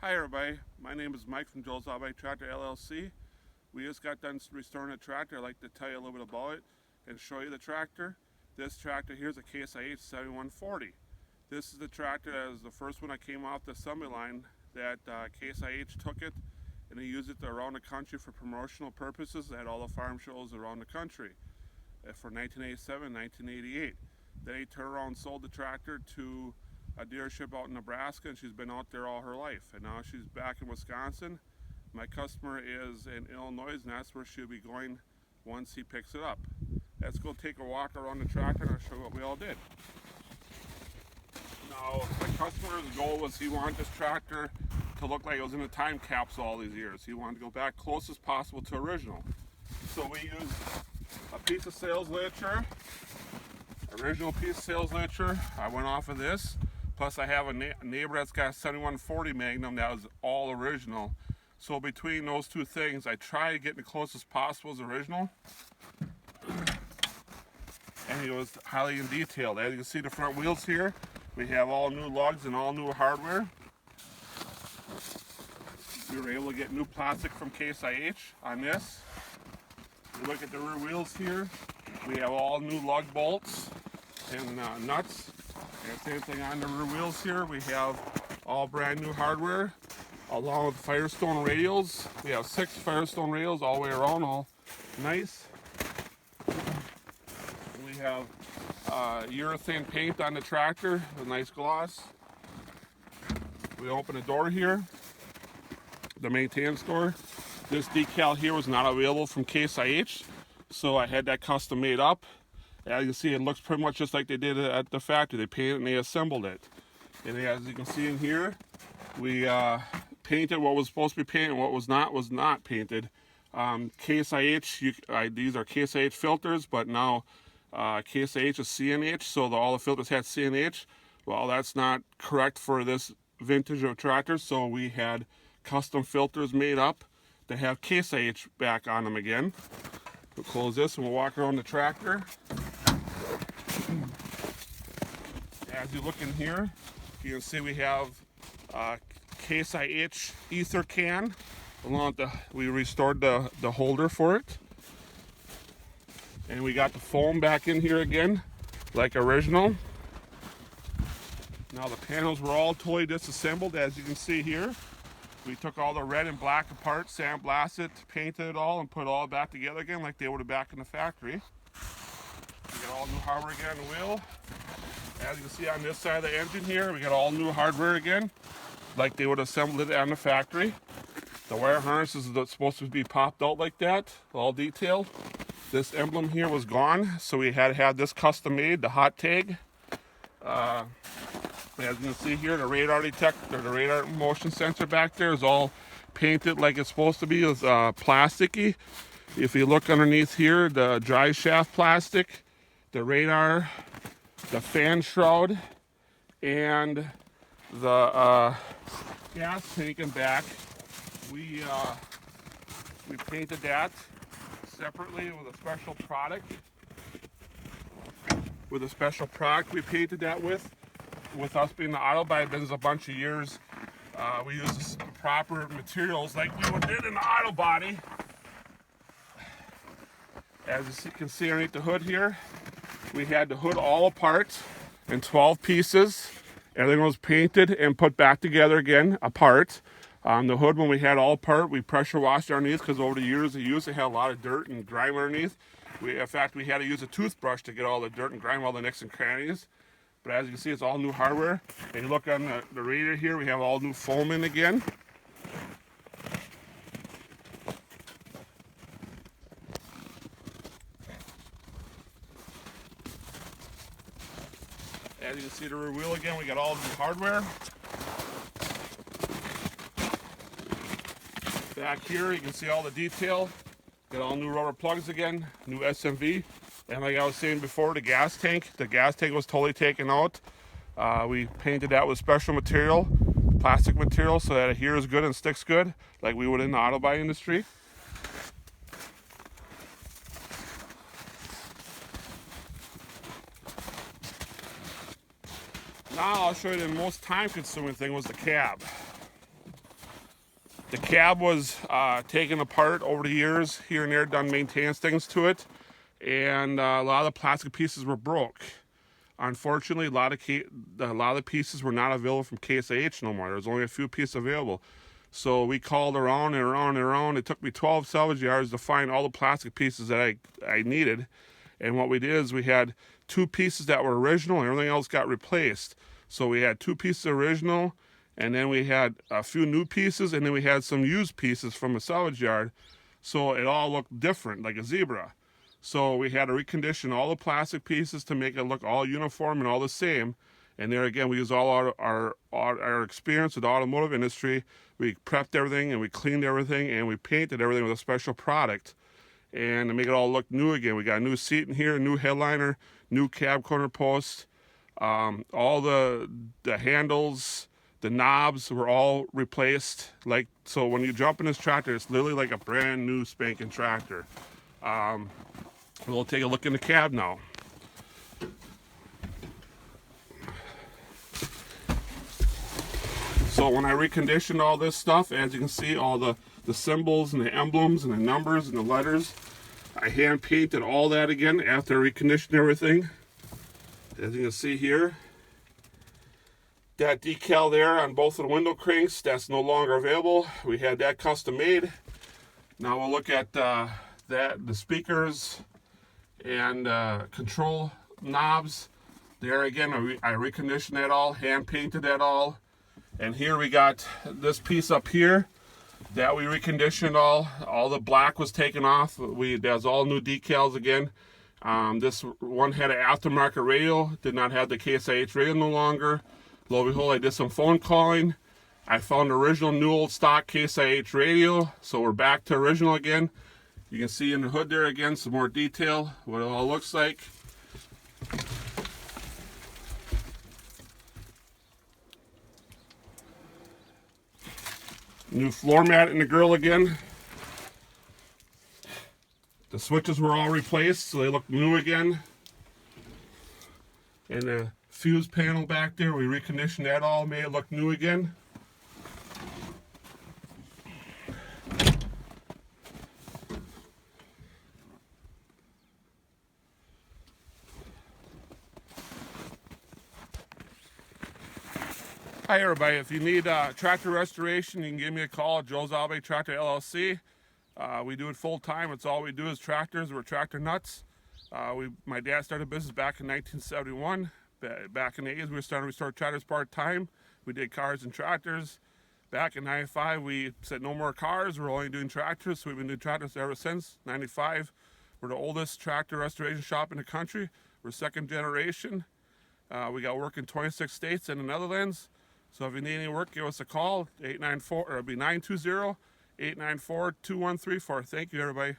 Hi everybody, my name is Mike from Joel's Autobody Tractor LLC. We just got done restoring a tractor. I'd like to tell you a little bit about it and show you the tractor. This tractor here is a Case IH 7140. This is the tractor that was the first one that came off the assembly line that Case IH took it and they used it around the country for promotional purposes at all the farm shows around the country for 1987, 1988. Then he turned around and sold the tractor to a dealership out in Nebraska, and she's been out there all her life. And now she's back in Wisconsin. My customer is in Illinois, and that's where she'll be going once he picks it up. Let's go take a walk around the tractor and I'll show you what we all did. Now, my customer's goal was he wanted this tractor to look like it was in a time capsule all these years. He wanted to go back close as possible to original. So we used a piece of sales literature, original piece of sales literature. I went off of this. Plus I have a neighbor that's got a 7140 Magnum that was all original. So between those two things, I try to get the closest possible as original. And it was highly in detailed. As you can see the front wheels here, we have all new lugs and all new hardware. We were able to get new plastic from Case IH on this. You look at the rear wheels here, we have all new lug bolts and nuts. And same thing on the rear wheels here. We have all brand new hardware along with Firestone radials. We have 6 Firestone radials all the way around, all nice. We have urethane paint on the tractor with nice gloss. We open the door here, the maintenance door. This decal here was not available from Case IH, so I had that custom made up. As you can see, it looks pretty much just like they did it at the factory. They painted it and they assembled it. And as you can see in here, we painted what was supposed to be painted and what was not painted. Case IH, these are Case IH filters, but now Case IH is CNH, so all the filters had CNH. Well, that's not correct for this vintage of tractors, so we had custom filters made up to have Case IH back on them again. We'll close this and we'll walk around the tractor. As you look in here, you can see we have Case IH ether can. Along with we restored the holder for it. And we got the foam back in here again, like original. Now the panels were all totally disassembled, as you can see here. We took all the red and black apart, sandblasted it, painted it all, and put it all back together again like they would have back in the factory. We got all new hardware again on the wheel. As you can see on this side of the engine here, we got all new hardware again, like they would have assembled it on the factory. The wire harness is supposed to be popped out like that, all detailed. This emblem here was gone, so we had to have this custom made, the hot tag. As you can see here, the radar detector, the radar motion sensor back there is all painted like it's supposed to be. It's plasticky. If you look underneath here, the drive shaft plastic, the radar, the fan shroud, and the gas tank and back, we painted that separately with a special product. We painted that with us being the auto body business a bunch of years. We use the proper materials like we did in the auto body. As you can see underneath the hood here, we had the hood all apart in 12 pieces. Everything was painted and put back together again, apart. The hood, when we had all apart, we pressure washed underneath because over the years of use, it had a lot of dirt and grime underneath. In fact, we had to use a toothbrush to get all the dirt and grime, all the nicks and crannies. But as you can see, it's all new hardware. And you look on the radiator here, we have all new foam in again. As you can see the rear wheel again, we got all new hardware. Back here, you can see all the detail. Got all new rubber plugs again, new SMV. And like I was saying before, the gas tank was totally taken out. We painted that with special material, plastic material, so that it adheres good and sticks good, like we would in the auto body industry. Now I'll show you the most time consuming thing was the cab. The cab was taken apart over the years, here and there, done maintenance things to it, and a lot of the plastic pieces were broke. Unfortunately, a lot of the pieces were not available from Case IH no more. There was only a few pieces available. So we called around and around and around. It took me 12 salvage yards to find all the plastic pieces that I needed. And what we did is we had 2 pieces that were original and everything else got replaced. So we had 2 pieces original, and then we had a few new pieces, and then we had some used pieces from a salvage yard. So it all looked different, like a zebra. So we had to recondition all the plastic pieces to make it look all uniform and all the same. And there again, we used all our experience with the automotive industry. We prepped everything and we cleaned everything and we painted everything with a special product. And to make it all look new again, we got a new seat in here, new headliner, new cab corner post. All the handles, the knobs were all replaced. So when you jump in this tractor, it's literally like a brand new spanking tractor. We'll take a look in the cab now. So when I reconditioned all this stuff, as you can see, all the symbols and the emblems and the numbers and the letters, I hand painted all that again after I reconditioned everything. As you can see here, that decal there on both of the window cranks, that's no longer available. We had that custom made. Now we'll look at the speakers and control knobs. There again, I reconditioned that all, hand painted that all. And here we got this piece up here that we reconditioned all the black was taken off. There's all new decals again. This one had an aftermarket radio, did not have the Case IH radio no longer. Lo and behold, I did some phone calling. I found the original new old stock Case IH radio, so we're back to original again. You can see in the hood there again some more detail, what it all looks like. New floor mat in the grill again. The switches were all replaced, so they look new again. And the fuse panel back there, we reconditioned that all, made it look new again. Hi everybody, if you need tractor restoration, you can give me a call at Joe's Albe Tractor LLC. We do it full time. It's all we do is tractors. We're tractor nuts. My dad started a business back in 1971. Back in the 80s, we were starting to restore tractors part-time. We did cars and tractors. Back in 95, we said no more cars. We're only doing tractors, so we've been doing tractors ever since. 95, we're the oldest tractor restoration shop in the country. We're second generation. We got work in 26 states and the Netherlands. So if you need any work, give us a call, 894, or it'll be 920-894-2134. Thank you, everybody.